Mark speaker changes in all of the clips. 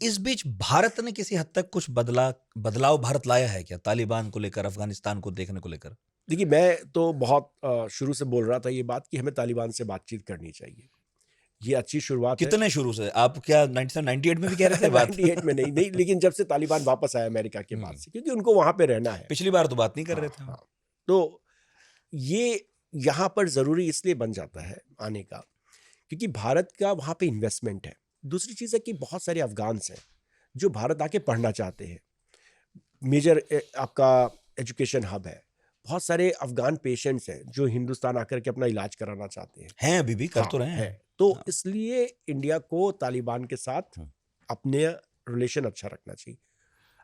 Speaker 1: इस बीच भारत ने किसी हद तक कुछ बदलाव भारत लाया है क्या तालिबान को लेकर, अफगानिस्तान को देखने को लेकर?
Speaker 2: देखिए, मैं तो बहुत शुरू से बोल रहा था ये बात कि हमें तालिबान से बातचीत करनी चाहिए। ये अच्छी शुरुआत है।
Speaker 1: कितने शुरू से? आप क्या 97-98 में भी कह रहे थे बात?
Speaker 2: 98 में नहीं, लेकिन जब से तालिबान वापस आया अमेरिका के बाद से, क्योंकि उनको वहाँ पे रहना है।
Speaker 1: पिछली बार तो बात नहीं कर रहे थे हम।
Speaker 2: हाँ। तो ये यहाँ पर ज़रूरी इसलिए बन जाता है आने का, क्योंकि भारत का वहाँ पे इन्वेस्टमेंट है। दूसरी चीज़ है कि बहुत सारे अफ़गान्स हैं जो भारत आके पढ़ना चाहते हैं। मेजर आपका एजुकेशन हब है। बहुत सारे अफ़गान पेशेंट्स हैं जो हिंदुस्तान आकर के अपना इलाज कराना चाहते हैं।
Speaker 1: अभी भी कर तो रहे हैं।
Speaker 2: तो इसलिए इंडिया को तालिबान के साथ अपने रिलेशन अच्छा रखना चाहिए।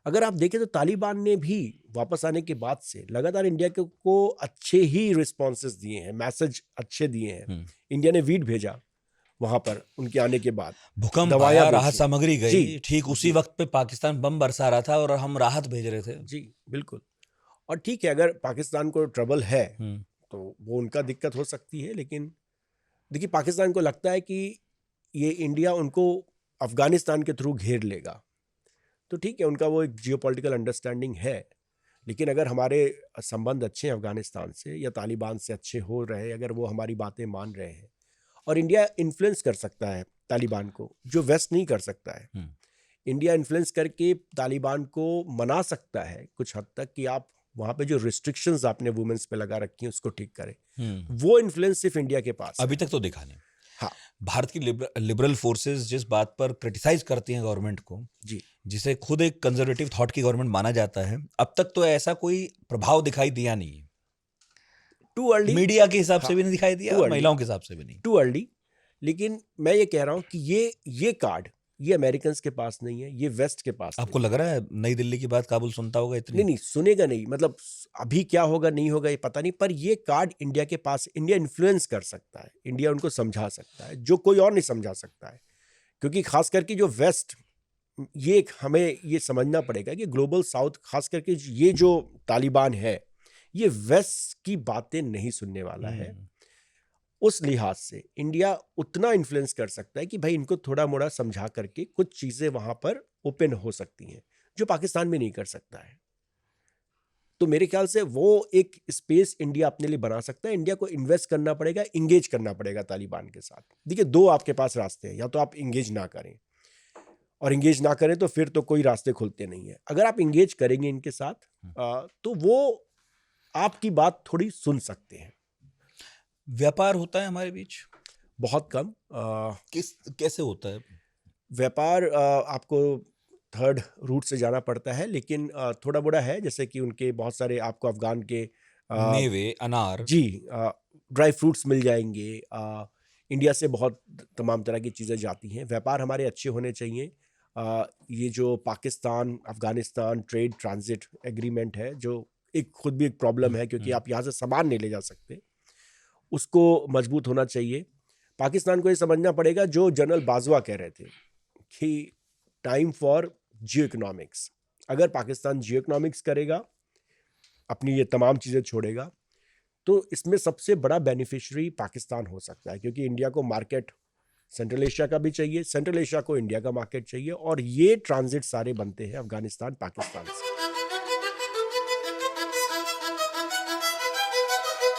Speaker 2: अगर आप देखें तो तालिबान ने भी वापस आने के बाद से लगातार इंडिया को अच्छे ही रिस्पॉन्सेस दिए हैं, मैसेज अच्छे दिए हैं। इंडिया ने वीट भेजा वहां पर उनके आने के बाद,
Speaker 1: भूकंप आया, राहत सामग्री गई, ठीक उसी वक्त पे पाकिस्तान बम बरसा रहा था और हम राहत भेज रहे थे।
Speaker 2: जी बिल्कुल। और ठीक है, अगर पाकिस्तान को ट्रबल है तो वो उनका दिक्कत हो सकती है, लेकिन देखिए पाकिस्तान को लगता है कि ये इंडिया उनको अफगानिस्तान के थ्रू घेर लेगा, तो ठीक है, उनका वो एक जियोपॉलिटिकल अंडरस्टैंडिंग है। लेकिन अगर हमारे संबंध अच्छे हैं अफगानिस्तान से या तालिबान से अच्छे हो रहे हैं, अगर वो हमारी बातें मान रहे हैं, और इंडिया इन्फ्लुएंस कर सकता है तालिबान को, जो वेस्ट नहीं कर सकता है। इंडिया इन्फ्लुएंस करके तालिबान को मना सकता है कुछ हद तक कि आप वहां पे जो रिस्ट्रिक्शंस आपने वुमेन्स पे लगा रखी हैं उसको ठीक करें। वो इन्फ्लुएंस सिर्फ इंडिया के पास
Speaker 1: अभी तक तो दिखा नहीं।
Speaker 2: हाँ,
Speaker 1: भारत की लिबरल फोर्सेस जिस बात पर क्रिटिसाइज करती हैं गवर्नमेंट को,
Speaker 2: जी,
Speaker 1: जिसे खुद एक कंजर्वेटिव थॉट की गवर्नमेंट माना जाता है, अब तक तो ऐसा कोई प्रभाव दिखाई दिया नहीं।
Speaker 2: टू अर्ली,
Speaker 1: मीडिया के हिसाब से भी नहीं दिखाई दिया, महिलाओं के हिसाब से भी नहीं।
Speaker 2: Too early. लेकिन मैं ये कह रहा हूं कि ये कार्ड ये अमेरिकन के पास नहीं है, ये वेस्ट के पास।
Speaker 1: आपको लग रहा है नई दिल्ली की बात काबुल सुनता होगा इतनी?
Speaker 2: नहीं, सुनेगा नहीं, मतलब अभी क्या होगा नहीं होगा ये पता नहीं, पर ये कार्ड इंडिया के पास, इंडिया इन्फ्लुएंस कर सकता है, इंडिया उनको समझा सकता है जो कोई और नहीं समझा सकता है। क्योंकि खास करके जो वेस्ट, ये हमें ये समझना पड़ेगा कि ग्लोबल साउथ, खास करके ये जो तालिबान है, ये वेस्ट की बातें नहीं सुनने वाला है। उस लिहाज से इंडिया उतना इन्फ्लुएंस कर सकता है कि भाई इनको थोड़ा मोड़ा समझा करके कुछ चीजें वहां पर ओपन हो सकती हैं जो पाकिस्तान में नहीं कर सकता है। तो मेरे ख्याल से वो एक स्पेस इंडिया अपने लिए बना सकता है। इंडिया को इन्वेस्ट करना पड़ेगा, इंगेज करना पड़ेगा तालिबान के साथ। देखिए, दो आपके पास रास्ते हैं, या तो आप इंगेज ना करें, और इंगेज ना करें तो फिर तो कोई रास्ते खुलते नहीं है। अगर आप इंगेज करेंगे इनके साथ तो वो आपकी बात थोड़ी सुन सकते हैं।
Speaker 1: व्यापार होता है हमारे बीच
Speaker 2: बहुत कम।
Speaker 1: कैसे होता है
Speaker 2: व्यापार? आपको थर्ड रूट से जाना पड़ता है, लेकिन थोड़ा बड़ा है, जैसे कि उनके बहुत सारे आपको अफगान के
Speaker 1: मेवे, अनार,
Speaker 2: जी, ड्राई फ्रूट्स मिल जाएंगे। इंडिया से बहुत तमाम तरह की चीज़ें जाती हैं। व्यापार हमारे अच्छे होने चाहिए। ये जो Pakistan Afghanistan trade transit agreement है, जो एक खुद भी एक प्रॉब्लम है, क्योंकि आप यहाँ से सामान नहीं ले जा सकते, उसको मजबूत होना चाहिए। पाकिस्तान को ये समझना पड़ेगा जो जनरल बाजवा कह रहे थे कि टाइम फॉर जियो इकोनॉमिक्स। अगर पाकिस्तान जियो इकोनॉमिक्स करेगा, अपनी ये तमाम चीज़ें छोड़ेगा, तो इसमें सबसे बड़ा बेनिफिशियरी पाकिस्तान हो सकता है, क्योंकि इंडिया को मार्केट सेंट्रल एशिया का भी चाहिए, सेंट्रल एशिया को इंडिया का मार्केट चाहिए, और ये ट्रांजिट सारे बनते हैं अफगानिस्तान पाकिस्तान से।